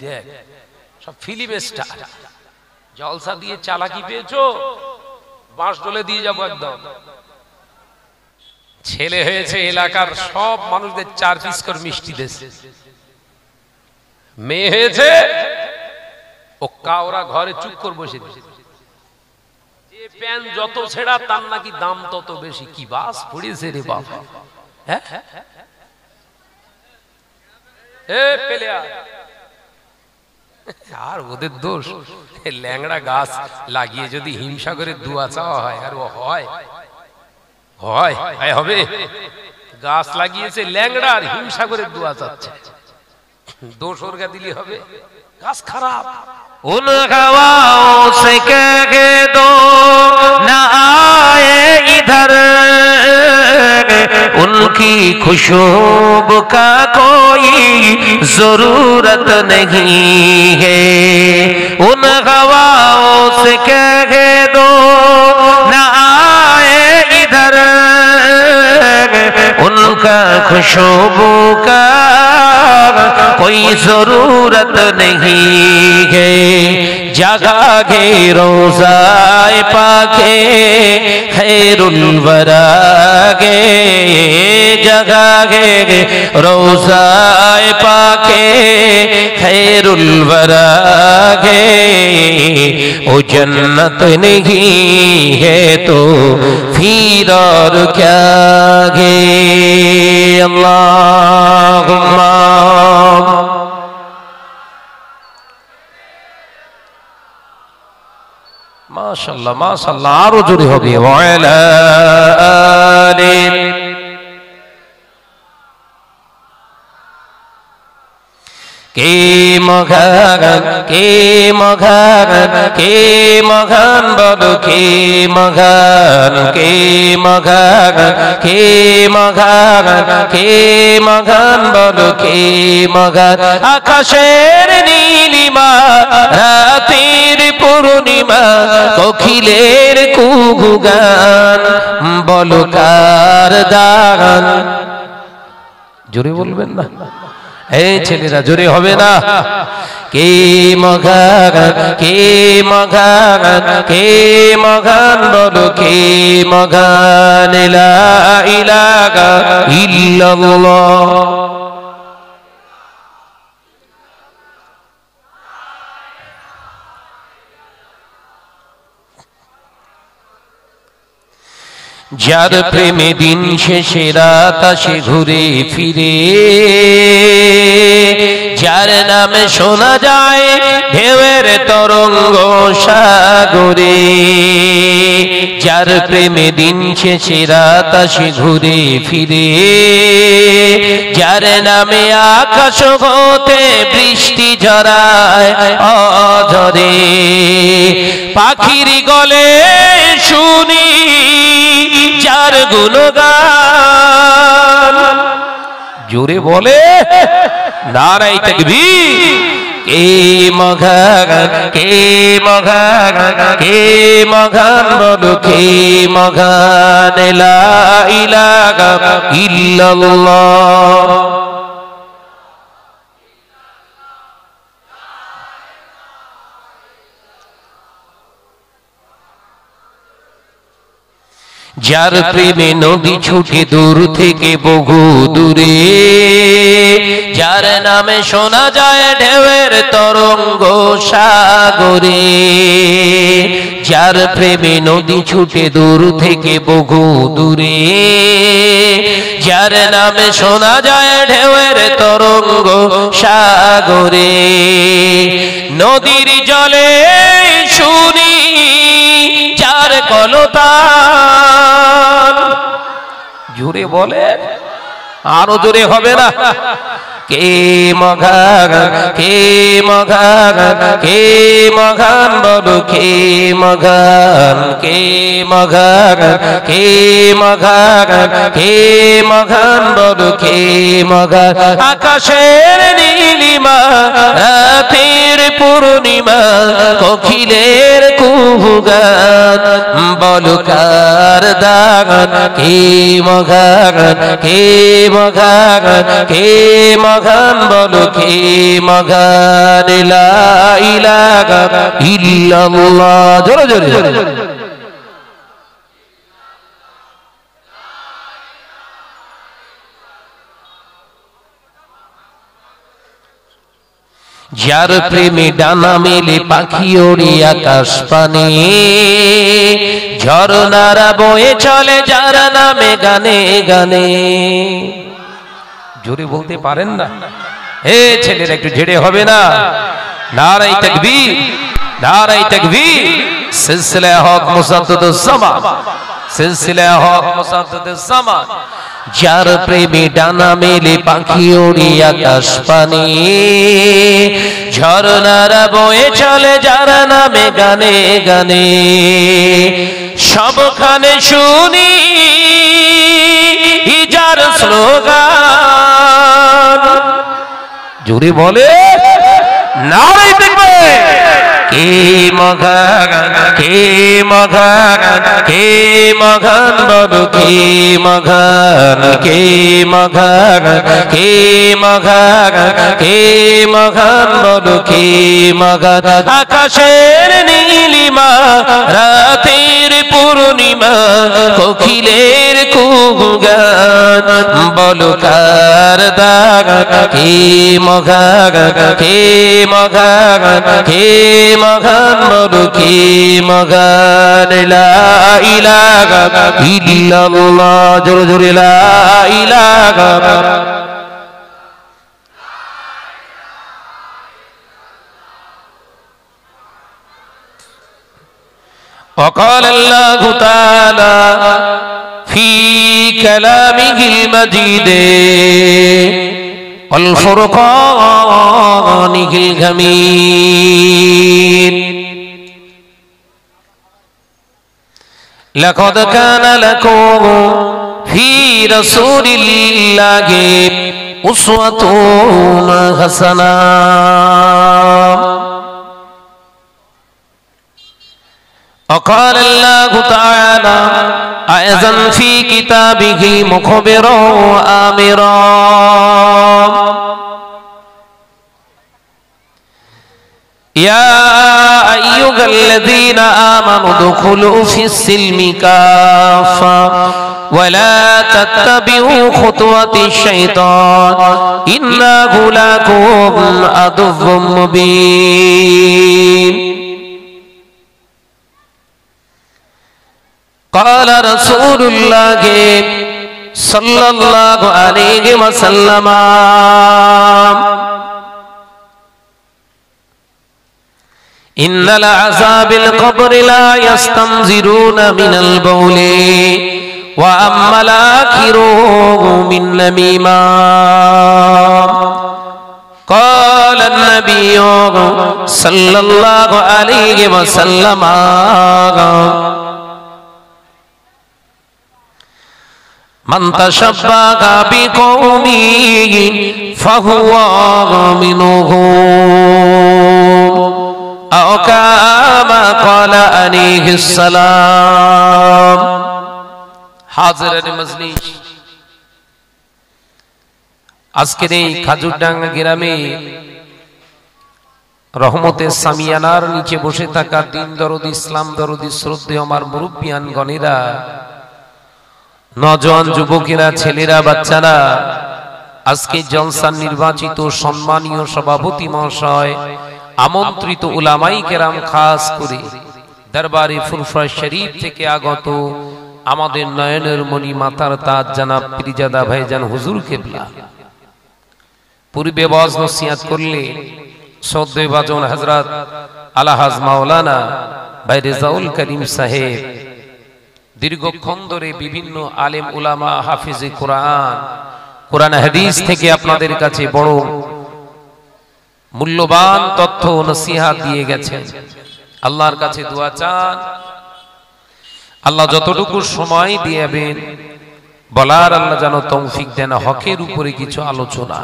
দেখ সব ফিল্মের স্টার, জলসা দিয়ে চালাকি পেয়েছো, বাঁশ ডলে দিয়ে যাবো একদম। ছেলে হয়েছে এলাকার সব মানুষদের 4 পিস করে মিষ্টি দেশে, মেয়ে হয়েছে ও কাওরা ঘরে চুপ করে বসে, যে প্যান যত ছেঁড়া তার নাকি দাম তত বেশি। কি বাস পড়েছে রে বাবা। হ্যাঁ আর ওদের দোষ, ল্যাংড়া গাছ লাগিয়ে যদি হিমসাগরের দুয়া চাওয়া হয়, আর ও হয় হবে? গাছ লাগিয়েছে ল্যাংড়া আর হিমসাগরের দুয়া চাচ্ছে, দোষ ওরগা দিলে হবে? গাছ খারাপ। उन हवाओं से कह दो न आए इधर, उनकी खुशबू का कोई जरूरत नहीं है। उन हवाओं से कह दो न आए इधर, उनका खुशबू का कोई जरूरत नहीं है। जगा गे रोज़ाए पाके खैरुल वरा गे, जगा गे रोज़ाए पाके खैरुल वरा गे। ओ जन्नत नहीं है तो फिर और क्या गे। अल्लाहुम्मा माशाल्लाह माशाल्लाह, आरो जोरे होबे। वाला आले के मघान के मघान के मघान बोलो के मघान के मघान के मघान के मघान बोलो के मघान। आकाशेर नीलिमा रातेर पूर्णिमा कोकिलेर कुहुगान बोलो कार दान। जोरे बोलबेन ना এই ছেলেরা, জোরে হবে না? কে মঘান কে মঘান কে মঘান বলো কে মঘান। লা ইলাহা ইল্লাল্লাহ। যার প্রেমে দিন শেষে রাত আসে ঘুরে ফিরে, যার নামে শোনা যায় ঢেউয়ের তরঙ্গ সাগরে। যার প্রেমে দিন শেষে রাত আসে ঘুরে ফিরে, যার নামে আকাশ হতে বৃষ্টি ঝরায় অঝরে। পাখির গলে শুনি যার গুণগান, জোরে বলে নারাই তাকবীর। কে মঘান কে মঘান কে মঘান বলো কে মঘান। লা ইলাহা ইল্লাল্লাহ। যার প্রেমে নদী ছুটে দূর থেকে বহু দূরে, যার নামে শোনা যায় ঢেউয়ের তরঙ্গ সাগরে। যার প্রেমে নদী ছুটে দূর থেকে বহু দূরে, যার নামে শোনা যায় ঢেউয়ের তরঙ্গ সাগরে। নদীর জলে শুনি যার কলতান, জোরে বলে আরো জোরে হবে না? কে মঘান কে মঘান কে মঘান বলো কে মঘান কে মঘান কে মঘান কে মঘান বলো কে মঘান। আকাশের নীলিমা রাতের পূর্ণিমা কোকিলের কুহুগান বলো কার দান। কে মহান, কে মহান, কে মহান বলো কে মহান, লা ইলাহা ইল্লাল্লাহ, জোরে জোরে জোরে। যার প্রেমে ডানা মেলে পাখি ওড়ে আকাশ পানে, ঝরনারা বয়ে চলে যার নামে গানে গানে। জোরে বলতে পারেন না? এ ছেলেরা একটু ঝেড়ে হবে না? নারায়ে তাকবীর, নারায়ে তাকবীর। সিলসিলা হক মুসাদ্দাদুস জামান, সিলসিলা হক মুসাদ্দাদুস জামান। যার প্রেমে ডানা মেলে পাখি ওড়ে আকাশ পানে, ঝরনারা বয়ে চলে যার নামে গানে গানে। সবখানে শুনি যার স্লোগান, জোরে বলে নারায়ে তাকবীর। কে মহান, কে মহান, কে মহান বলো কে মহান, কে মহান, কে মহান, কে মহান বলো কে মহান। আকাশের নীলিমা, রাতের পূর্ণিমা, কোকিলের কুহুগান বলো কার দাগ, কে মহান, কে মহান, কে মহান বলো কে মহান, লা ইলাহা ইল্লাল্লাহ, জোরে জোরে লা ইলাহা। وقال الله تعالى في كلامه المجيد والفرقان الحميد لقد كان لكم في رسول الله أسوة حسنة وقال الله تعالى أيضا في كتابه مخبرا وآمرا يا أيها الذين آمنوا ادخلوا في السلم كافة ولا تتبعوا خطوات الشيطان إنه لكم عدو مبين قال رسول الله صلى الله عليه وسلم إن العذاب القبر لا يستنزرون من البول وأما الآخر من نميمة قال النبي صلى الله عليه وسلم من تشبه بقومه فهو منهم أو كما قال عليه السلام حاضرين مجلس আজকের এই খাজুরডাঙ্গা গ্রামে রহমতের সামিয়ানার নিচে বসে থাকা দিন দরদি ইসলাম দরদি শ্রদ্ধেয় আমার মুরব্বিয়ান গণেরা, নওজোয়ান যুবকেরা, ছেলেরা, বাচ্চারা, আজকে জলসার নির্বাচিত সম্মানীয় সভাপতি মহাশয়, আমন্ত্রিত উলামায়ে কেরাম, খাস করে দরবারে ফুরফুরা শরীফ থেকে আগত আমাদের নয়নের মণি মাতার তাজ জনাব পীরজাদা ভাইজান হুজুর কেবলা, পূর্বে ওয়াজ নসিহত করলে শ্রদ্ধেয় ভাজন হযরত আলহাজ মাওলানা ভাই রেজাউল করিম সাহেব দীর্ঘক্ষণ ধরে বিভিন্ন আলেম উলামা, হাফিজে কোরআন, কোরআন হাদিস থেকে আপনাদের কাছে বড় মূল্যবান তথ্য ও নসিহত দিয়ে গেছেন। আল্লাহর কাছে দোয়া চান আল্লাহ যতটুকু সময় দিয়েবেন বলার আল্লাহ যেন তৌফিক দেন। হকের উপরে কিছু আলোচনা,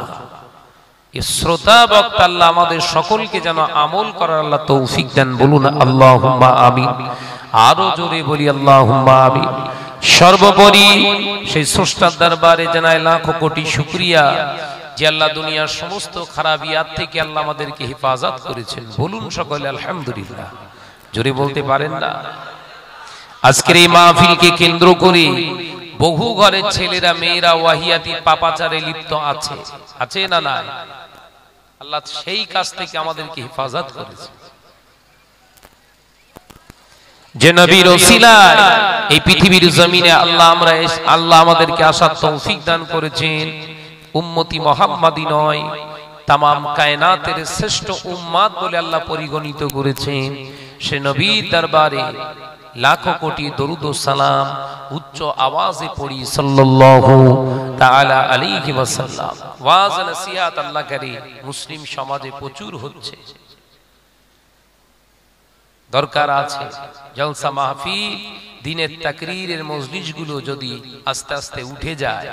শ্রোতা বক্তা আল্লাহ আমাদের সকলকে যেন আমল করার আল্লাহ তৌফিক দেন। বলুন আল্লাহুম্মা আমিন। আরো জোরে বলি আল্লাহুম্মা আমিন। সর্বোপরি সেই স্রষ্টার দরবারে জানাই লাখো কোটি শুকরিয়া যে আল্লাহ দুনিয়ার সমস্ত খারাপিয়াত থেকে আল্লাহ আমাদেরকে হেফাজত করেছেন। বলুন সকলে আলহামদুলিল্লাহ। জোরে বলতে পারেন না? আজকের এই মাহফিলকে কেন্দ্র করে বহু ঘরের ছেলেরা মেয়েরা ওয়াহিয়াতি পাপাচারে লিপ্ত আছে, আছে না নাই? আল্লাহ সেই কাজ থেকে আমাদেরকে হেফাজত করেছে। যে নবীর ওসিলায় এই পৃথিবীর জমিনে আল্লাহ আমাদেরকে আসার তৌফিক দান করেছেন। উম্মতি মুহাম্মাদি নয়, তামাম কায়নাতের শ্রেষ্ঠ উম্মাত বলে আল্লাহ পরিগণিত করেছেন। সে নবীর দরবারে লাখো কোটি দরুদ ও সালাম উচ্চ আওয়াজে পড়ি সাল্লাল্লাহু তাআলা আলাইহি ওয়াসাল্লাম। ওয়াজ নসিহত আল্লাহ করে মুসলিম সমাজে প্রচুর হচ্ছে, দরকার আছে। জলসা মাহফিল দ্বীনের তাকরীরের মজলিসগুলো যদি আস্তে আস্তে উঠে যায়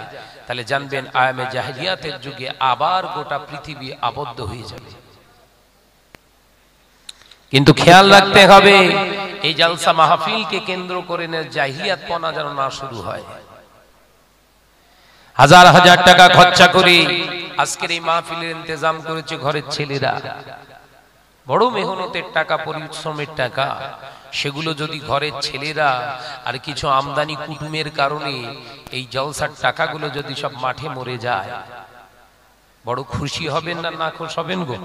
তাহলে জানবেন আয়ামে জাহেলিয়াতের যুগে আবার গোটা পৃথিবী আবদ্ধ হয়ে যাবে। কিন্তু খেয়াল রাখতে হবে এই জলসা মাহফিলকে কেন্দ্র করে জাহিলিয়াত পনা যেন না শুরু হয়। হাজার হাজার টাকা খরচা করে আজকের এই মাহফিলের ইন্তজাম করেছে ঘরের ছেলেরা, বড় মেহনতের টাকা, পরিশ্রমের টাকা। সেগুলো যদি ঘরের ছেলেরা আর কিছু আমদানি কুটুমের কারণে এই জলসার টাকাগুলো যদি সব মাঠে মরে যায়, বড় খুশি হবেন না না খুশ হবেন গো?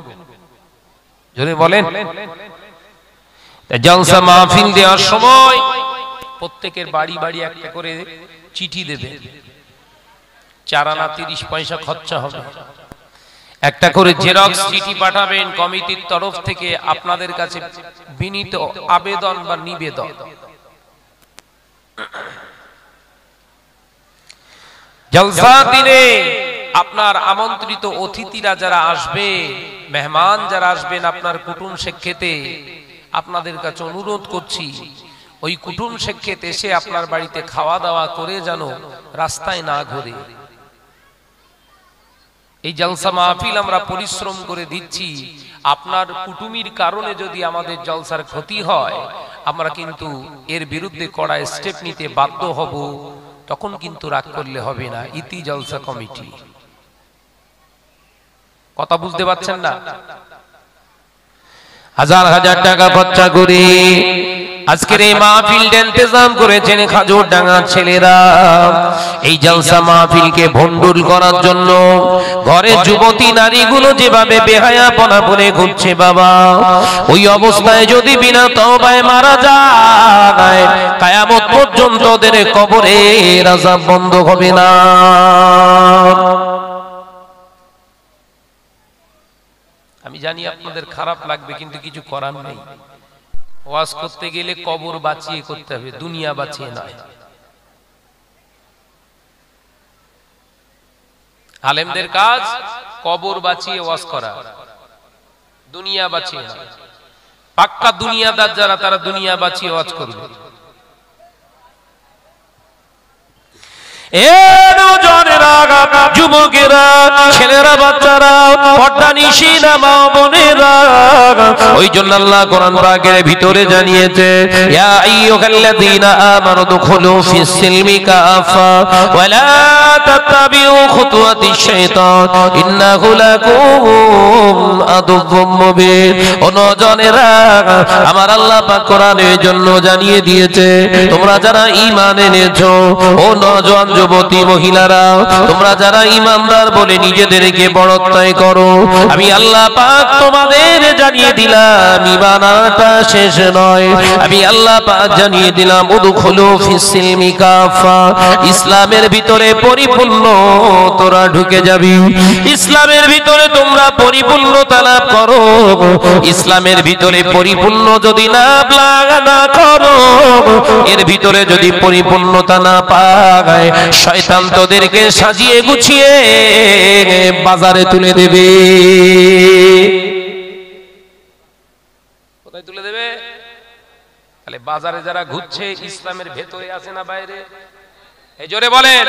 যদি বলেন জলসা মাহফিল দেওয়ার সময় প্রত্যেকের বাড়ি বাড়ি একটা করে চিঠি দেবে, 4 আনা 30 পয়সা খরচা হবে। একটা করে জেরক্স চিঠি পাঠাবেন কমিটির তরফ থেকে আপনাদের কাছে বিনীত আবেদন বা নিবেদন। জলসা দিনে আপনার আমন্ত্রিত অতিথিরা যারা আসবে, মেহমান যারা আসবেন, আপনার কুটুম শেখেতে, আপনাদের কাছে অনুরোধ করছি ওই কুটুম শেখেতে এসে আপনার বাড়িতে খাওয়া দাওয়া করে যেন রাস্তায় না ঘুরে। এই জলসা মাহফিল আমরা পরিশ্রম করে দিচ্ছি, আপনার কুটুমির কারণে যদি আমাদের জলসার ক্ষতি হয় আমরা কিন্তু এর বিরুদ্ধে কড়া স্টেপ নিতে বাধ্য হব। তখন কিন্তু রাগ করলে হবে না। ইতি জলসা কমিটি, কথা বুঝতে পারছেন না? হাজার হাজার টাকা খরচা করে আজকের এই মাহফিলটা ইন্তজাম করেছেন খাজুরডাঙ্গার ছেলেরা। এই জলসা মাহফিলকে ভণ্ডুল করার জন্য ঘরের যুবতী নারীগুলো যেভাবে বেহায়াপনা বলে ঘুরছে বাবা, ওই অবস্থায় যদি বিনা তওবায় মারা যায় কিয়ামত পর্যন্ত ওদের কবরে আযাব বন্ধ হবে না। আমি জানি আপনাদের খারাপ লাগবে, কিন্তু কিছু করার নেই। ওয়াজ করতে গেলে কবর বাঁচিয়ে করতে হবে, দুনিয়া বাঁচিয়ে নয়। আলেমদের কাজ কবর বাঁচিয়ে ওয়াজ করা, দুনিয়া বাঁচিয়ে নয়। পাক্কা দুনিয়াদার যারা তারা দুনিয়া বাঁচিয়ে ওয়াজ করবে। যুবকেরা, ছেলেরা, বাচ্চারা, পর্দা নিশিনা মা বোনেরা, ওই জন্য আল্লাহ কোরআন পাকের ভিতরে জানিয়েছে ইয়া আইয়ুহাল্লাযীনা আমানু দুখুলু ফিস সিলমি কাফা ওয়া লা তাত্তাবিউ খুতুওয়াতিশ শাইতান ইন্নাহু লাকুম আদুউম মুবিন। ও নওজনেরা, আমার আল্লাহ পাক কোরআনের জন্য জানিয়ে দিয়েছে তোমরা যারা ঈমান এনেছো, ও নওজোয়ান যুবতী মহিলারা, তোমরা যারা ঈমানদার বলে নিজেদেরকে বড়ত্বই করো, আমি আল্লাহ পাক তোমাদের জানিয়ে দিলাম ঈমান আনাটা শেষ নয়। আমি আল্লাহ পাক জানিয়ে দিলাম উদখুলু ফিস সিলমি কাফা, ইসলামের ভিতরে পরিপূর্ণ তোরা ঢুকে যাবি। ইসলামের ভিতরে তোমরা পরিপূর্ণতা লাভ করো। ইসলামের ভিতরে পরিপূর্ণ যদি না করো, এর ভিতরে যদি পরিপূর্ণতা না পায়, শয়তান তোদেরকে সাজিয়ে গুছিয়ে বাজারে তুলে দেবে। কোথায় তুলে দেবে? তাহলে বাজারে যারা ঘুরছে ইসলামের ভেতরে আছে না বাইরে? এই জোরে বলেন।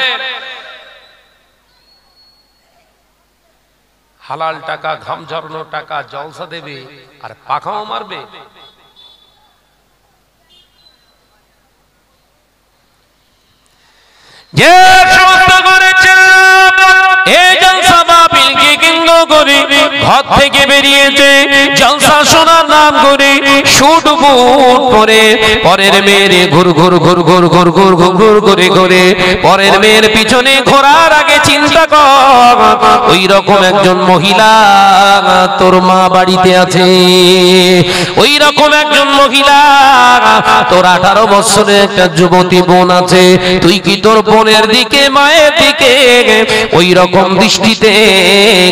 হালাল টাকা, ঘাম ঝরানো টাকা জলসা দেবে আর পাখাও মারবে। যে সমস্ত করেছে এই জলসা মাহফিলকে কেন্দ্র করে ঘর থেকে বেরিয়েছে জলসা শোনার নাম করে শুট বুট পরে পরের মেয়ের ঘুর ঘুর ঘুর ঘুর ঘুর ঘুর ঘুর ঘুর করে ঘুরে পরের মেয়ের পিছনে ঘোরার আগে চিন্তা কর ওই রকম একজন মহিলা তোর মা বাড়িতে আছে, ওই রকম একজন মহিলা তোর 18 বছরের একটা যুবতী বোন আছে, তুই কি তোর বোনের দিকে মায়ের দিকে ওই রকম দৃষ্টিতে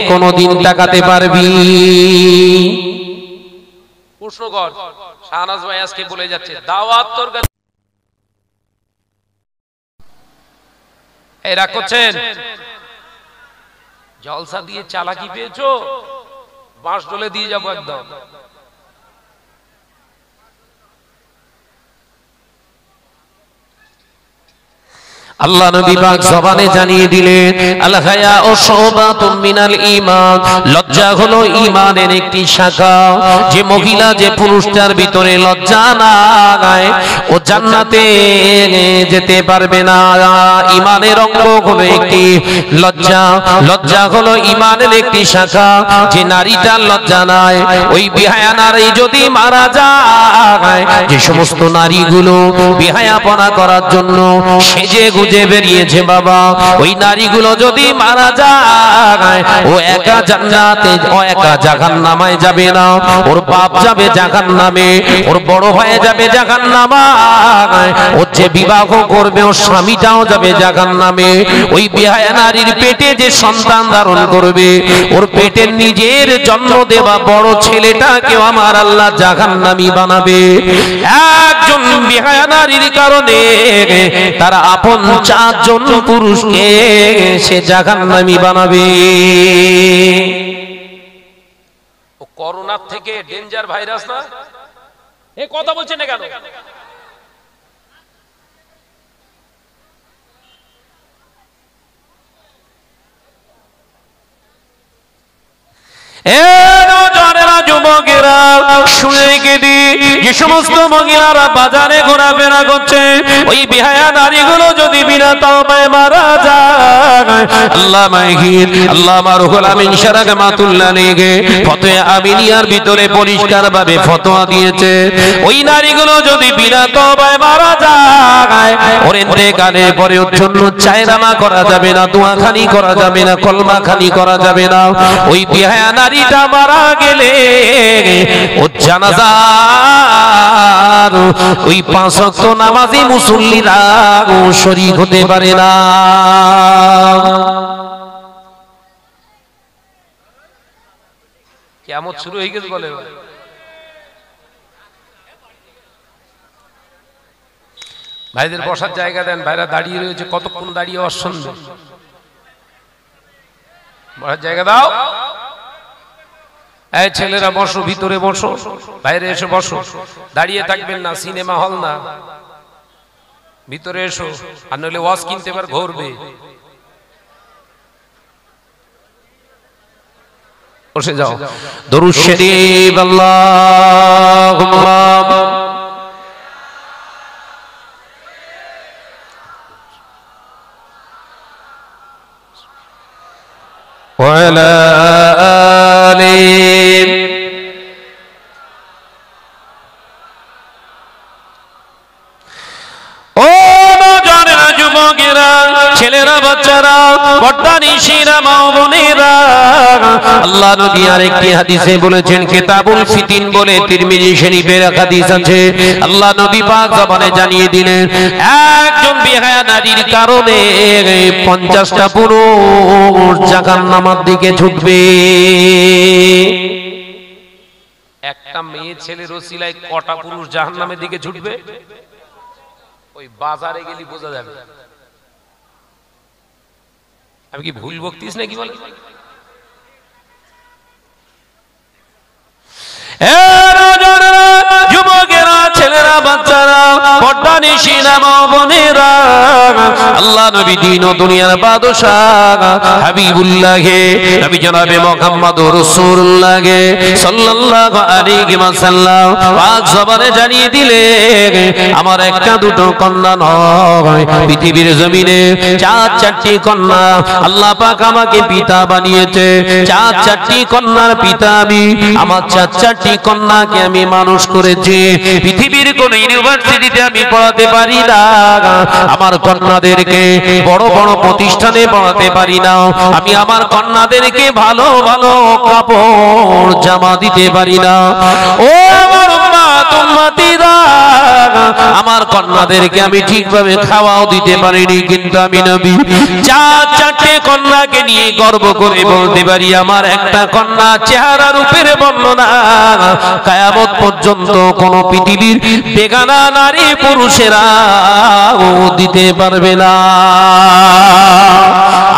কোনদিন তাকাতে পারবি? প্রশ্ন কর। শাহনাজ ভাই আজকে বলে যাচ্ছে দাওয়াত তোর কাছে এরা করছেন জলসা দিয়ে চালাকি পেয়েছো, বাঁশ ডলে দিয়ে যাবো একদম। আল্লাহ নবী পাক জবানে জানিয়ে দিলেন আল হায়া ও শুবাতুম মিনাল ঈমান, লজ্জা হলো ঈমানের একটি শাখা। যে মহিলা যে পুরুষটার ভিতরে লজ্জা নাই ও জান্নাতে যেতে পারবে না। ঈমানের অঙ্গ হলো একটি লজ্জা, লজ্জা হলো ঈমানের একটি শাখা। যে নারীটার লজ্জা নাই ওই বিহায়া নারী যদি মারা যায়, যে সমস্ত নারীগুলো বিহায়াপনা করার জন্য সেজে যে বেরিয়েছে বাবা, ওই নারীগুলো যদি মারা যায় ও একা জান্নাতে ও একা জাহান্নামে যাবে না, ওর বাপ যাবে জাহান্নামে, ওর বড় ভাই যাবে জাহান্নামে, ও যে বিবাহ করবে ওর স্বামীটাও যাবে জাহান্নামে। ওই বিহায়া নারীর পেটে যে সন্তান ধারণ করবে ওর পেটের নিজের জন্ম দেওয়া বড় ছেলেটাকেও আমার আল্লাহ জাহান্নামী বানাবে। একজন বিহায়া নারীর কারণে তারা আপন 4 জন পুরুষকে সে জাহান্নামী বানাবে। ও করোনার থেকে ডেঞ্জার ভাইরাস না? এই কথা বলছেন না কেন? যুবকেরা শুনে রেখে দি, যে সমস্ত মহিলারা বাজারে ঘোরাফেরা করছে ওই বিহায়া নারীগুলো যদি বিনা তওবায় মারা যায়, আল্লামা মাহির আল্লামা রুহুল আমিন শারাকাতুল্লাহ আলাইহি ফতোয়া আমিনিয়ার ভিতরে পরিষ্কার ভাবে ফতোয়া দিয়েছে ওই নারীগুলো যদি বিনা তওবায় মারা যায় ওর ইন্তেকালের পরে ওর জন্য চায়নামা করা যাবে না, দোয়াখানি করা যাবে না, কলমা খানি করা যাবে না। ওই বিহায়া নারীটা মারা গেলে ও জানাজার ওই 5 ওয়াক্ত নামাজি মুসল্লিরা শরীক হতে পারে না। কিয়ামত শুরু হয়ে গেছে বলে। ভাইদের বসার জায়গা দেন, ভাইরা দাঁড়িয়ে রয়েছে, কতক্ষণ দাঁড়িয়ে শুনবে? বসার জায়গা দাও। এই ছেলেরা বসো, ভিতরে বসো, বাইরে এসে বসো, দাঁড়িয়ে থাকবেন না, সিনেমা হল না, ভিতরে এসো, আর নইলে ওয়াজ কিনতে পার ঘুরবে। বসে যাও। দরুদ শরীফ আল্লাহুম্মা ওয়া আলা আলিহি ছেলেরা বাচ্চারা বর্দানিশিরা মা বোনেরা, আল্লাহ নবী আরেকটি হাদিসে বলেছেন, কিতাবুল ফিতিন বলে তিরমিজি শরীফের হাদিস আছে, আল্লাহ নবী পাক জবানে জানিয়ে দিলেন একজন বিহায়া নারীর কারণে 50টা পুরুষ জাহান্নামের দিকে ছুটবে। একটা মেয়ে ছেলের ওসিলায় কটা পুরুষ জাহান্নামের দিকে ছুটবে? ওই বাজারে গেলি বোঝা যাবে। আমি কি ভুল বকতিস নাকি বল? যুবকেরা ছেলেরা বাচ্চারা পর্দানিশিনা মা বোনেরা, আল্লাহ নবী দিন ও দুনিয়ার বাদশাহ হাবিবুল্লাহ নবী জনাবে মুহাম্মদুর রাসূলুল্লাহ সাল্লাল্লাহু আলাইহি ওয়াসাল্লাম পাক জবানে জানিয়ে দিলেন, আমার একটা দুটো কন্যা নয়, পৃথিবীর জমিনে চার চারটি কন্যা আল্লাহ পাক আমাকে পিতা বানিয়েছে। চার চারটি কন্যার পিতা আমি, আমার চার চারটি কন্যাকে আমি মানুষ করেছি। পৃথিবীর কোন ইউনিভার্সিটিতে আমি পড়াতে পারি না, আমার কন্যাদেরকে বড় বড় প্রতিষ্ঠানে পড়াতে পারি না, আমি আমার কন্যাদেরকে ভালো ভালো কাপড় জামা দিতে পারি না। ও আমার উম্মতিরা, আমার কন্যাদেরকে আমি ঠিকভাবে খাওয়াও দিতে পারিনি, কিন্তু আমি নবী চার চারটে কন্যাকে নিয়ে গর্ব করে বলতে পারি, আমার একটা কন্যা চেহারা রূপের বর্ণনা কিয়ামত পর্যন্ত কোন পৃথিবীর বেগানা নারী পুরুষেরা দিতে পারবে না।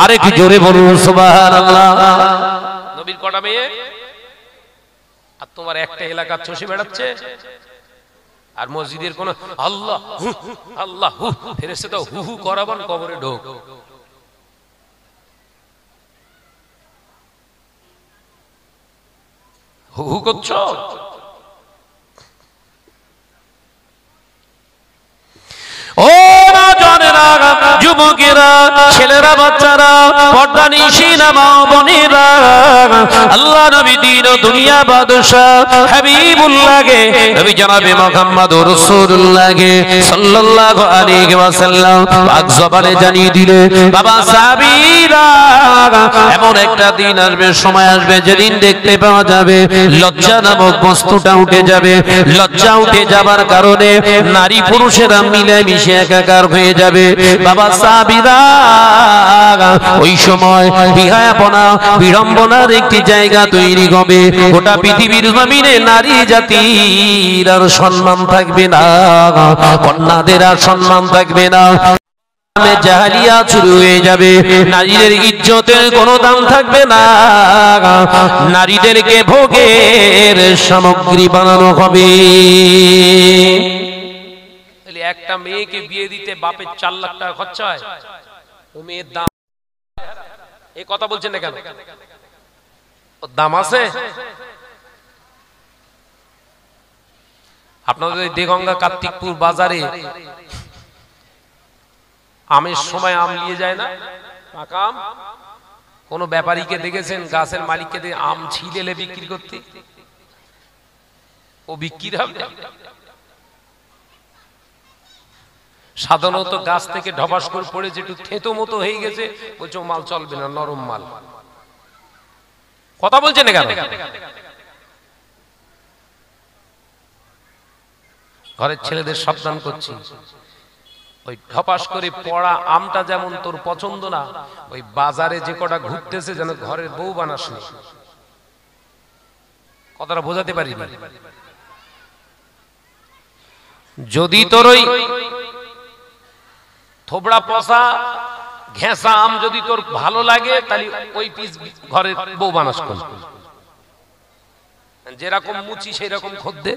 আরেকটু জোরে বলুন সুবহানাল্লাহ। নবীর কটা মেয়ে, আর তোমার একটা এলাকা চষে বেড়াচ্ছে, আর মসজিদের কোন আল্লাহ আল্লাহ ফেরেশতা হু হু করাবান কবরে ঢোক। হু হু করছো, ও নজনেরা, যুবকেরা, ছেলেরা, বাচ্চারা, পর্দানিশিনা মা বোনেরা, আল্লাহ নবী দিন ও দুনিয়া বাদশাহ হাবিবুল্লাহ নবী জনাবে মুহাম্মদুর রাসূলুল্লাহ সাল্লাল্লাহু আলাইহি ওয়াসাল্লাম পাক জবানে জানিয়ে দিলে, বাবা সাহাবীরা, এমন একটা দিন আসবে, সময় আসবে, যেদিন দেখতে পাওয়া যাবে লজ্জা নামক বস্তুটা উঠে যাবে। লজ্জা উঠে যাবার কারণে নারী পুরুষেরা মিলে মিশে একাকার হয়ে যাবে। বাবা সাহাবীরা, ওই সময় বিহায়াপনা বিড়ম্বনার একটি জায়গা তৈরি হবে। গোটা পৃথিবীর জমিনে নারী জাতির আর সম্মান থাকবে না, কন্যাদের আর সম্মান থাকবে না, জাহালিয়া শুরু হয়ে যাবে, নারীদের ইজ্জতের কোনো দাম থাকবে না, নারীদেরকে ভোগের সামগ্রী বানানো হবে। একটা মেয়েকে বিয়ে দিতে বাপের 4 লাখ টাকা খরচা হয়, ও মেয়ের দাম, এই কথা বলছেন না কেন? ওর দাম আছে? আপনাদের দেগঙ্গা কার্তিকপুর বাজারে আমের সময় আম নিয়ে যায় না, পাকা আম, কোন ব্যাপারীকে দেখেছেন গাছের মালিককে দিয়ে আম ছিলেলে বিক্রি করতে? ও বিক্রি হবে? সাধারণত গাছ থেকে ঢবাস করে পড়েছে, একটু থেতো মতো হয়ে গেছে, বলছে মাল চলবে না, নরম মাল। কথা বলছেন না কেন? ঘরের ছেলেদের সাবধান করছি, ওই ঢপাস করে পড়া আমটা যেমন তোর পছন্দ না, ওই বাজারে যে কটা ঘুরতেছে যেন ঘরের বউ বানাস না। কথাটা বোঝাতে পারিনি? যদি তোর ওই থোবড়া পচা ঘেঁষা আম যদি তোর ভালো লাগে, তাহলে ওই পিস ঘরের বউ বানাস কর, যেরকম মুচি সেই রকম খদ্দে।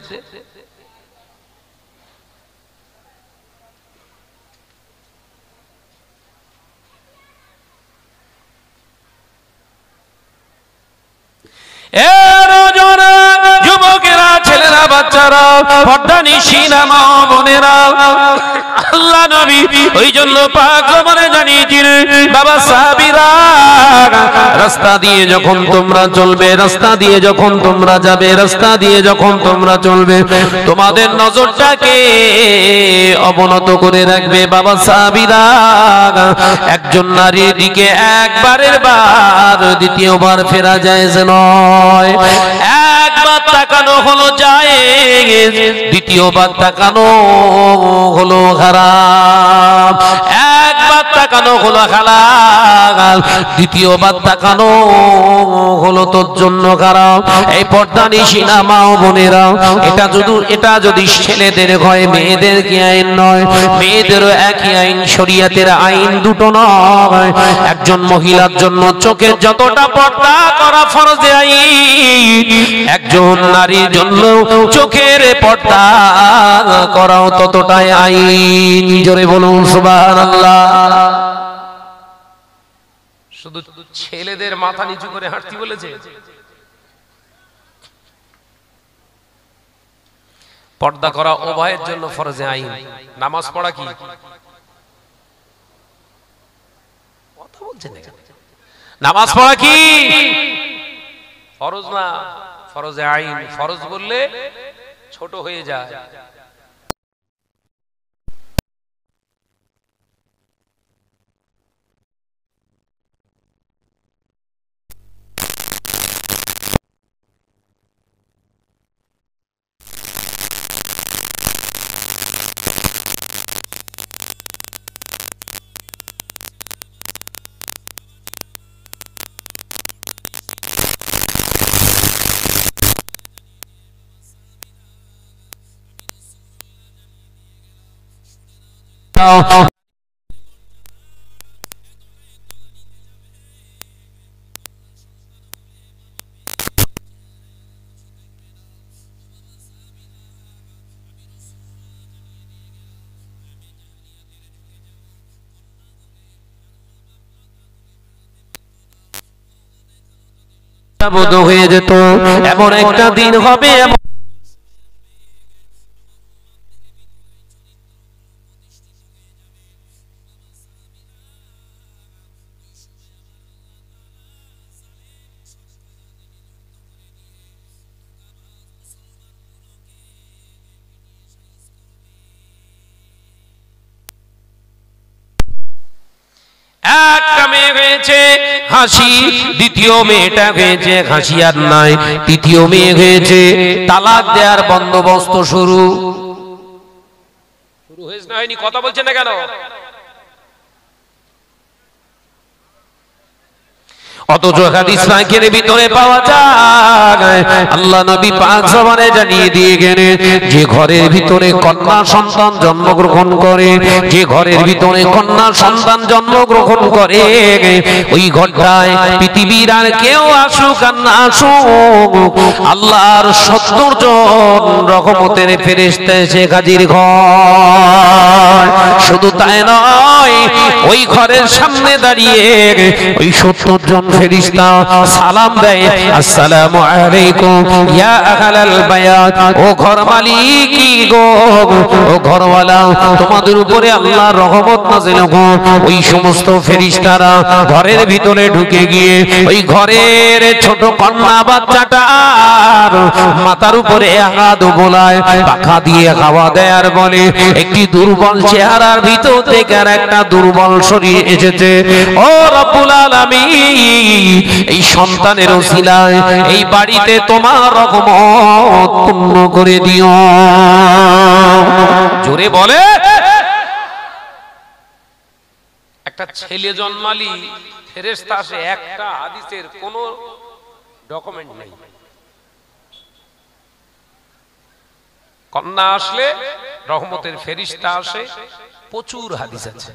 যুবকেরা, ছেলেরা, বাচ্চারা, পর্দানিশিনা মা বোনেরা, আল্লাহ নবী ওই জন্য পাক জবানে জানিয়েছিলেন, বাবা সাহাবীরা, রাস্তা দিয়ে যখন তোমরা চলবে, রাস্তা দিয়ে যখন তোমরা যাবে, রাস্তা দিয়ে যখন তোমরা চলবে, তোমাদের নজরটাকে অবনত করে রাখবে। বাবা সাহাবীরা, একজন নারীর দিকে একবারের বার দ্বিতীয়বার ফেরা যায় যে নয়, একবার তাকানো হলো জায়েজ, দ্বিতীয়বার তাকানো হলো হারাম। একবার একবার তাকানো হলো হালাল, দ্বিতীয়বার তাকানো হলো তোর জন্য খারাপ। এই পর্দানিশিনা মা ও বোনেরা, এটা যদি ছেলেদের হয়, মেয়েদের কি আইন নয়? মেয়েদেরও একই আইন, শরীয়তের আইন দুটো নয়। একজন মহিলার জন্য চোখের যতটা পর্দা করা ফরজে আইন, একজন নারীর জন্য চোখের পর্দা করাও ততটাই আইন। জোরে বলুন সুবহানাল্লাহ। শুধু ছেলেদের মাথা নিচু করে হাঁটতে বলেছে? পর্দা করা উভয়ের জন্য ফরজে আইন। নামাজ পড়া কি কথা বলছেন? নামাজ পড়া কি ফরজ না? ফরজে আইন। ফরজ বললে ছোট হয়ে যায়। বোধ হয়ে যেত এমন একটা দিন হবে। একটা মেয়ে হয়েছে হাসি, দ্বিতীয় মেয়েটা হয়েছে হাসি আর নাই, তৃতীয় মেয়ে হয়েছে তালাক দেওয়ার বন্দোবস্ত শুরু হয়েছে না হয়নি? কথা বলছেন না কেন? অথচ হাদিস পাকের ভিতরে পাওয়া যায়, আল্লাহ নবী পাক জবানে জানিয়ে দিয়ে গেলেন, যে ঘরের ভিতরে কন্যা সন্তান জন্মগ্রহণ করে, যে ঘরের ভিতরে কন্যা সন্তান জন্মগ্রহণ করে, ওই ঘরটায় পৃথিবীর আর কেউ আসুক আর না আসুক, আল্লাহর ৭০ জন রহমতের ফেরেশতা এসে হাজির ঘর। শুধু তাই নয়, ওই ঘরের সামনে দাঁড়িয়ে ওই ৭০ জন ফেরেশতা সালাম দেয়, আসসালামু আলাইকুম ইয়া আহলাল বায়াত। ও ঘর মালিকি গো, ও ঘরওয়ালা, তোমাদের উপরে আল্লাহর রহমত নাযিল হোক। ওই সমস্ত ফেরেশতারা ঘরের ভিতরে ঢুকে গিয়ে ওই ঘরের ছোট কন্যা বাচ্চাটার মাথার উপরে হাত বোলায়, পাখা দিয়ে হাওয়া দেয় আর বলে, একটি দুর্বল চেহারার ভিতর থেকে আর একটা দুর্বল শরীর এসেছে। ও রব্বুল আলামিন, এই সন্তানের ওসিলায় এই বাড়িতে তোমার রহমত পূর্ণ করে দিও। জোরে বলে। একটা ছেলে জন্মালি ফেরেশতা আসে, একটা হাদিসের কোন ডকুমেন্ট নেই। কন্যা আসলে রহমতের ফেরেশতা আসে, প্রচুর হাদিস আছে।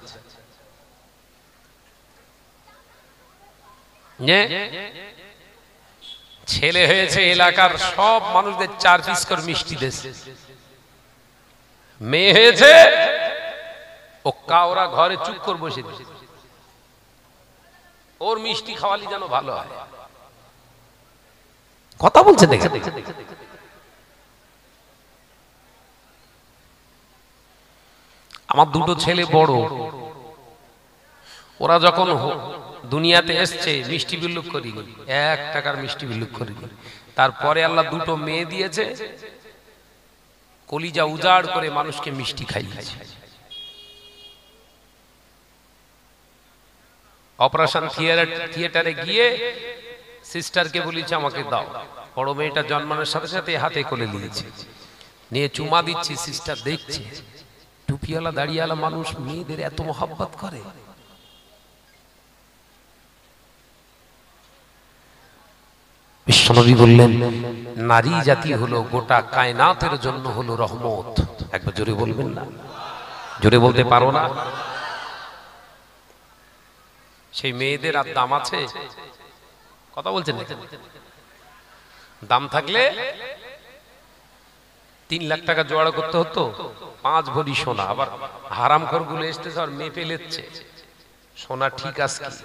ছেলে হয়েছে এলাকার সব মানুষদের 4 পিস করে মিষ্টি দিয়েছে। মেয়ে হয়েছে ও কাওরা ঘরে চুপ করে বসে দিয়েছে, ওর মিষ্টি খাওয়ালি যেন ভালো হয়। কথা বলছে দেখে। আমার দুটো ছেলে বড়, ওরা যখন দুনিয়াতে এসছে মিষ্টি বিল্লুক করিনি, 1 টাকার মিষ্টি বিল্লুক করিনি। তারপরে আল্লাহ দুটো মেয়ে দিয়েছে, কলিজা উজাড় করে মানুষকে মিষ্টি খাইয়েছে। অপারেশন থিয়েটারে গিয়ে সিস্টারকে বলেছে আমাকে দাও। বড় মেয়েটা জন্মানোর সাথে সাথে হাতে কোলে নিয়েছে, নিয়ে চুমা দিচ্ছি। সিস্টার দেখছে টুপিওয়ালা দাড়িওয়ালা মানুষ মেয়েদের এত মহব্বত করে, বিশ্বনবী বললেন নারী জাতি হলো গোটা কায়নাতের জন্য হলো রহমত। একবার জোরে বলবেন না? জোরে বলতে পারো না? সেই মেয়েদের আর দাম আছে? কথা বলছেন? দাম থাকলে 3 লাখ টাকা জোগাড় করতে হতো, 5 ভরি সোনা। আবার হারামখোর গুলো এসতেছে আর মেপে লেচ্ছে সোনা ঠিক আছে কি?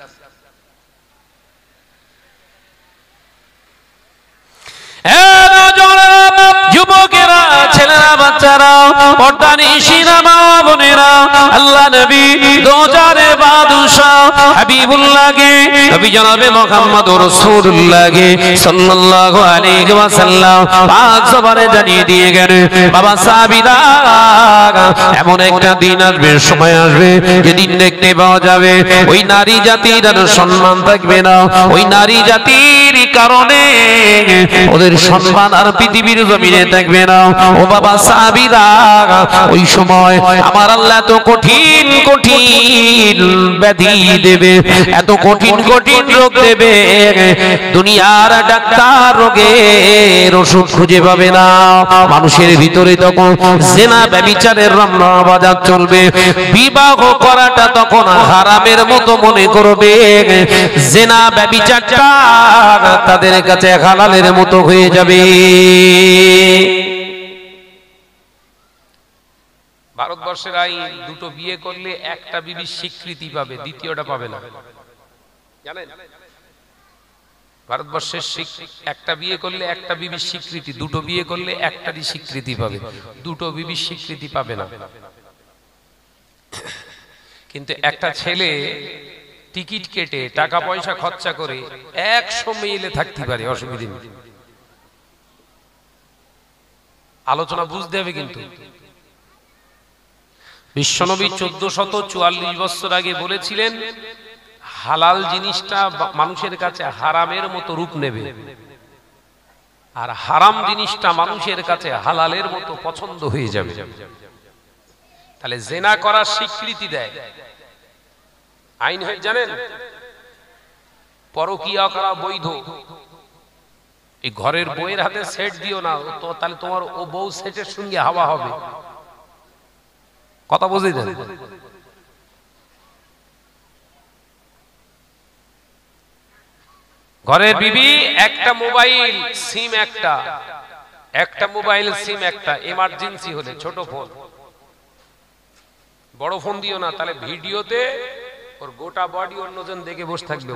যুবকেরা, ছেলেরা, বাচ্চারা, পর্দানিশিনা মা বোনেরা, আল্লাহ নবী দোজারে বাদশা হাবিবুল্লাহকে, নবী জনাবে মুহাম্মদুর রাসূলুল্লাহকে সাল্লাল্লাহু আলাইহি ওয়াসাল্লাম পাক জবানে জানিয়ে দিয়ে গেলেন, বাবা সাহাবীরা, এমন একটা দিন আসবে, সময় আসবে, যেদিন দেখতে পাওয়া যাবে ওই নারী জাতির আর সম্মান থাকবে না। ওই নারী জাতির কারণে ওদের সম্মান আর পৃথিবীর জমিনে থাকবে না। ও বাবা সাহাবীরা, ওই সময় আমার আল্লাহ এত কঠিন কঠিন ব্যাধি দেবে, এত কঠিন কঠিন রোগ দেবে, দুনিয়ার ডাক্তার রোগের ওষুধ খুঁজে পাবে না। মানুষের ভিতরে তখন জিনা ব্যভিচারের রমনা বাজার চলবে, বিবাহ করাটা তখন হারামের মতো মনে করবে, জিনা ব্যভিচারটা তাদের কাছে হালালের মতো হয়ে যাবে। ভারতবর্ষের আইন, দুটো বিয়ে করলে একটা বিবি স্বীকৃতি পাবে, দ্বিতীয়টা পাবে না, জানেন? ভারতবর্ষের একটা বিয়ে করলে একটা বিবির স্বীকৃতি, দুটো বিয়ে করলে একটারই স্বীকৃতি পাবে, দুটো বিবির স্বীকৃতি পাবে না। কিন্তু একটা ছেলে টিকিট কেটে টাকা পয়সা খরচা করে 100 মেইলে থাকতে পারে, অসুবিধা নেই। আলোচনা বুঝতে হবে কিন্তু। বিশ্বনবী 1444 বছর আগে বলেছিলেন হালাল জিনিসটা মানুষের কাছে হারামের মতো রূপ নেবে, আর হারাম জিনিসটা মানুষের কাছে হালালের মতো পছন্দ হয়ে যাবে। তাহলে জেনা করার স্বীকৃতি দেয় আইন, হয় জানেন? পরকীয়া করা বৈধ। এই ঘরের বউয়ের হাতে সেট দিও না, তো তাহলে তোমার ও বউ সেটের সঙ্গে হাওয়া হবে। কথা বুঝে দেন? ঘরের বিবি একটা মোবাইল সিম, একটা মোবাইল সিম, একটা এমার্জেন্সি হলে ছোট ফোন, বড় ফোন দিও না, তাহলে ভিডিওতে ওর গোটা বডি অন্যজন দেখে বসে থাকবে।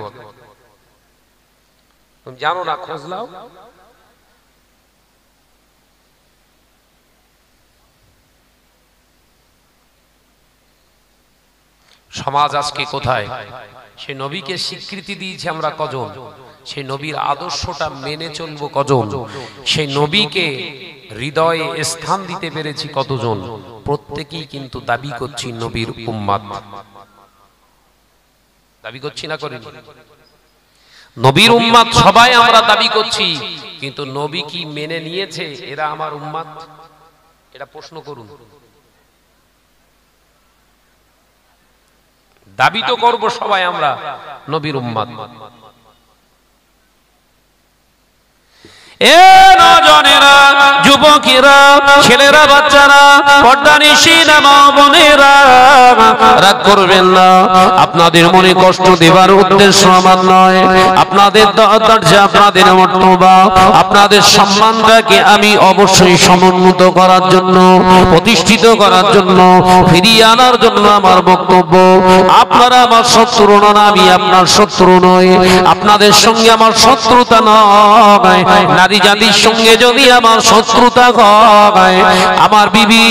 তুমি জানো না, খোঁজ নাও। সমাজ আজকে কোথায়? সে নবীকে স্বীকৃতি দিয়েছি আমরা কজন? সেই নবীর আদর্শটা মেনে চলবো কজন? সেই নবীকে হৃদয়ে স্থান দিতে পেরেছি কতজন? প্রত্যেকেই কিন্তু দাবি করছি নবীর উম্মত। দাবি করছি না করিনি? নবীর উম্মত সবাই আমরা দাবি করছি, কিন্তু নবী কি মেনে নিয়েছে এরা আমার উম্মত? এটা প্রশ্ন করুন। দাবি তো করব সবাই আমরা নবীর উম্মত। এ নজনেরা, যুবকেরা, ছেলেরা, বাচ্চারা, পর্দানিশিনা মা বোনেরা, রাগ করবেন না। আপনাদের মনে কষ্ট দেবার উদ্দেশ্য আমার নয়। আপনাদের দরজা, আপনাদের মর্তবা, আপনাদের সম্মানটাকে আমি অবশ্যই সমুন্নত করার জন্য, প্রতিষ্ঠিত করার জন্য, ফিরিয়ে আনার জন্য আমার বক্তব্য। আপনারা আমার শত্রু নন, আমি আপনার শত্রু নই। আপনাদের সঙ্গে আমার শত্রুতা নয়। নারী জাতির সঙ্গে যদি আমার শত্রুতা হয়, আমার বিবি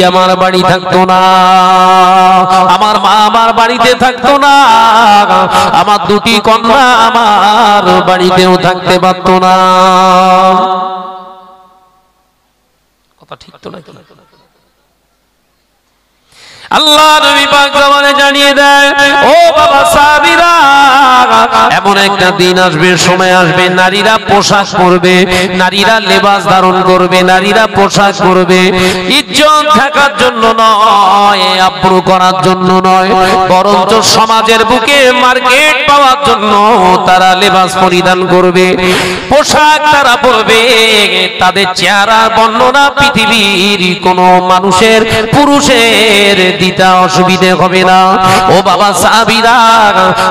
আমার বাড়ি থাকতো না, আমার মা আমার বাড়িতে থাকতো না, আমার দুটি কন্যা আমার বাড়িতেও থাকতে পারতো না। কথা ঠিক তো নাকি? আল্লাহ নবী পাক জবানে জানিয়ে দেয়, ও বাবা সাহাবীরা, এমন একটা দিন আসবে, সময় আসবে, নারীরা পোশাক পরবে, নারীরা লেবাস ধারণ করবে, নারীরা পোশাক পরবে ইজ্জত থাকার জন্য নয়, আব্রু করার জন্য নয়, বরঞ্চ সমাজের বুকে মার্কেট পাওয়ার জন্য তারা লেবাস পরিধান করবে, পোশাক তারা পরবে। তাদের চেহারা বর্ণনা পৃথিবীর কোন মানুষের, পুরুষের দিতে অসুবিধে হবে না। ও বাবা সাহাবীরা,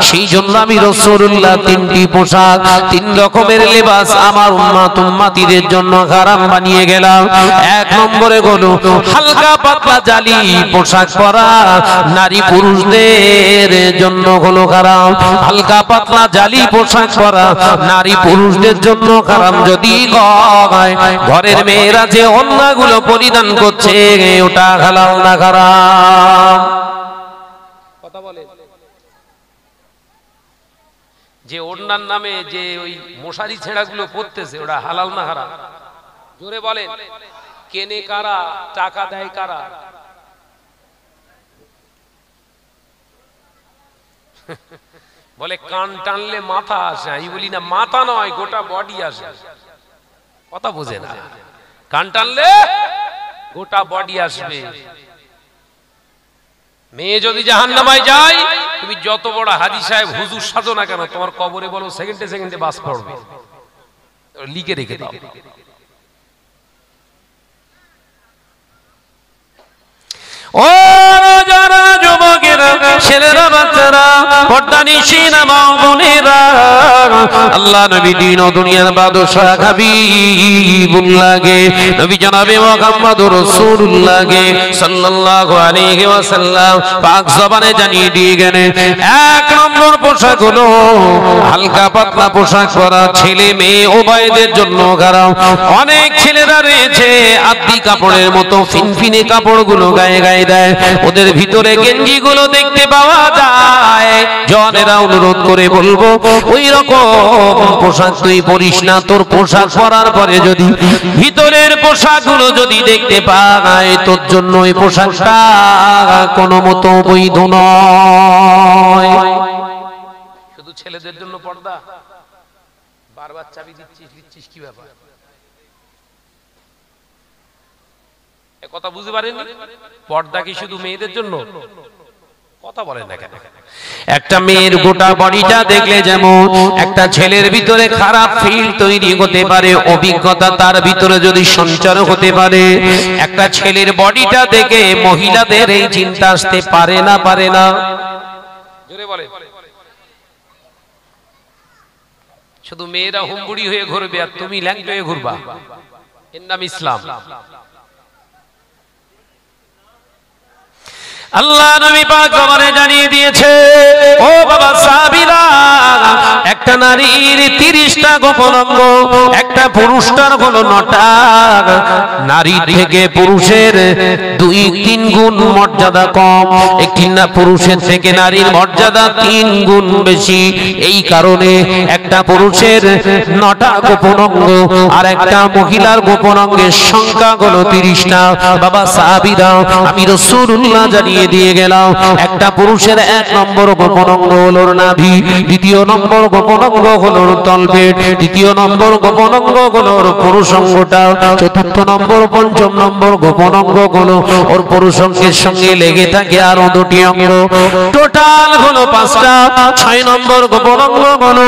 সেই জন্য আমি রাসূলুল্লাহ তিনটি পোশাক, তিন রকমের লেবাস আমার উম্মতিদের জন্য হারাম বানিয়ে গেলাম। এক নম্বরে হলো হালকা পাতলা জালি পোশাক পরা, নারী পুরুষদের জন্য হলো হারাম। হালকা পাতলা জালি পোশাক পরা নারী পুরুষদের জন্য হারাম। যদি ঘরের মেয়েরা যে ওড়নাগুলো পরিধান করছে ওটা হালাল না হারাম? কথা বলে, যে ওড়নার নামে যে ওই মশারি ছেঁড়াগুলো পড়তেছে ওটা হালাল না হারাম? জোরে বলেন। কেনে কারা, টাকা দেয় কারা? বলে কান টানলে মাথা আসে। আমি বলি না, মাথা নয়, গোটা বডি আসে। কথা বোঝে না, কান টানলে গোটা বডি আসবে। মেয়ে যদি জাহান্নামায় যায়, তুমি যত বড় হাজী সাহেব হুজুর সাজো না কেন, তোমার কবরে বলো সেকেন্ডে সেকেন্ডে বাস পড়বে। লিখে রেখে দাও। ও যারা যুবকেরা, ছেলেরা, বাচ্চারা, পর্দানিশিনা মা বোনেরা, আল্লাহ নবী দিন ও দুনিয়ার বাদশা হাবিবুল্লাহকে, নবী জনাবে মুহাম্মদুর রাসূলুল্লাহকে সাল্লাল্লাহু আলাইহি ওয়াসাল্লাম পাক জবানে জানিয়ে দিয়ে গেলেন, এক নম্বর পোশাক হলো হালকা পাতলা পোশাক পরা, ছেলে মেয়ে উভয়দের জন্য হারাম। অনেক ছেলেরা রয়েছে আদি কাপড়ের মতো ফিনফিনে কাপড়গুলো গায়ে গায়ে দেয়, ওদের ভিতরে গেঞ্জি গুলো দেখতে পাওয়া যায়। জনেরা অনুরোধ করে বলবো, ওই রকম পোশাক তুই পরিস না। তোর পোশাক পরার পরে যদি ভিতরের পোশাক গুলো যদি দেখতে পায়, তোর জন্য ওই পোশাকটা কোনো মতো বৈধ নয়। শুধু ছেলেদের জন্য পর্দা, বারবার চাবি দিচ্ছিস কি ব্যাপার? কথা বুঝতে পারেন? পর্দা কি শুধু মেয়েদের জন্য? কথা বলেন না কেন? একটা মেয়ের গোটা বডিটা দেখলে যেমন একটা ছেলের ভিতরে খারাপ ফিল তৈরি হতে পারে, অভিজ্ঞতা তার ভিতরে যদি সঞ্চার হতে পারে, একটা ছেলের বডিটা দেখে মহিলাদের এই চিন্তা আসতে পারে না? পারে না? জোরে বলে। শুধু মেয়েরা হুমবুড়ি হয়ে ঘুরবে আর তুমি ল্যাংটা হয়ে ঘুরবা, এর নাম ইসলাম? আল্লাহ নবী পাক জবানে জানিয়ে দিয়েছে, ও বাবা সাহাবীরা, একটা নারীর 30টা গোপন অঙ্গ, একটা পুরুষটার হলো 9টা। নারী থেকে পুরুষের 2-3 গুণ মর্যাদা কম, একটি না পুরুষের থেকে নারীর মর্যাদা 3 গুণ বেশি। এই কারণে একটা পুরুষের 9টা গোপন অঙ্গ আর একটা মহিলার গোপন অঙ্গের সংখ্যা হলো 30টা। বাবা সাহাবীরা, আমি রাসূলুল্লাহ জানিয়ে দিয়ে গেলাম, একটা পুরুষের 1 নম্বর গোপন অঙ্গ হলো নাভি, দ্বিতীয় নম্বর গোপন অঙ্গ হলো তলপেট, তৃতীয় নম্বর গোপন অঙ্গ হলো পুরুষ অঙ্গটা, চতুর্থ নম্বর, পঞ্চম নম্বর গোপন অঙ্গ হলো ওর পুরুষ অঙ্গের সঙ্গে লেগে থাকে আরো 2টি অঙ্গ, টোটাল হলো 5টা। 6 নম্বর গোপন অঙ্গ হলো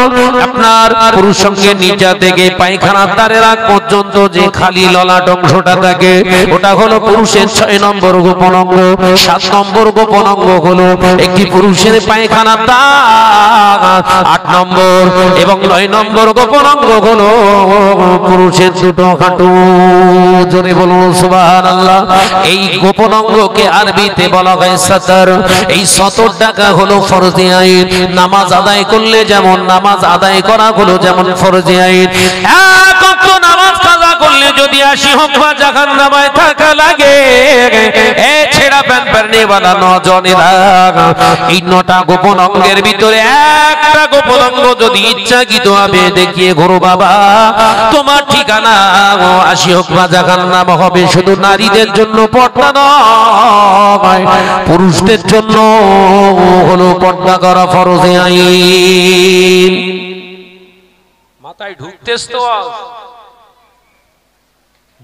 আপনার পুরুষ অঙ্গের নিচা থেকে পায়খানার দ্বারের আগ পর্যন্ত যে খালি ললাট অংশটা থাকে, ওটা হলো পুরুষের 6 নম্বর গোপন অঙ্গ। 7 নম্বর গোপন অঙ্গ হলো একটি পুরুষের পায়খানার দাগ। 8 নম্বর এবং 9 নম্বর গোপন অঙ্গ হলো পুরুষের দুটো হাঁটু। জোরে বলুন সুবহানাল্লাহ। এই গোপন অঙ্গকে আরবিতে বলা হয় সতর। এই সতর টাকা হলো ফরজে আইন। নামাজ আদায় করলে যেমন নামাজ আদায় করা হলো যেমন ফরজে আইন, এক ওয়াক্ত নামাজ কাজা করলে যদি আসি হোক বা জাহান্নামায় থাকা লাগে। এ ছেঁড়া প্যান্ট পরনে वाला নজনেরা, এই 9টা গোপন অঙ্গের ভিতরে একটা গোপন অঙ্গ যদি ইচ্ছাকৃতভাবে দেখিয়ে ঘোরো বাবা, তোমার ঠিকানা আসি হোক বা জাহান্নাম হবে। শুধু নারীদের জন্য পর্দা নয়, পুরুষদের জন্য হলো পর্দা করা ফরজে আইন। মাথায় ঢুকতেছ তো,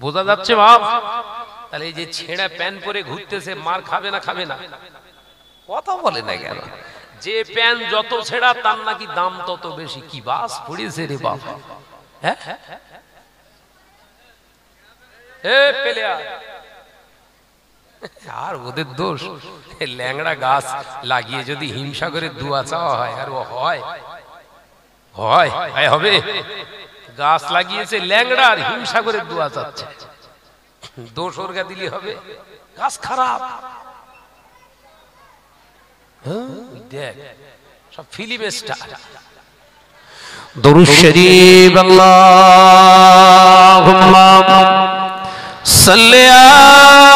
বোঝা যাচ্ছে বাপ? তাহলে এই যে ছেঁড়া প্যান্ট পরে ঘুরতেছে, মার খাবে না খাবে না? কথা বলে না কেন? যে প্যান্ট যত ছেঁড়া তার নাকি দাম তত বেশি। কি বাস পড়েছে রে বাপ? হ্যাঁ আর ওদের দোষ, ল্যাংড়া গাছ লাগিয়ে যদি হিমসাগরের দুয়া চাওয়া হয়, আর ও হয় হয় হবে? গাছ লাগিয়েছে ল্যাংড়া আর হিমসাগরের দুয়া চাচ্ছে, দোষ ওরগা দিলে হবে? গাছ খারাপ, দেখ সব ফিল্মের স্টার। দরুদ শরীফ আল্লাহুম্মা সাল্লি আলা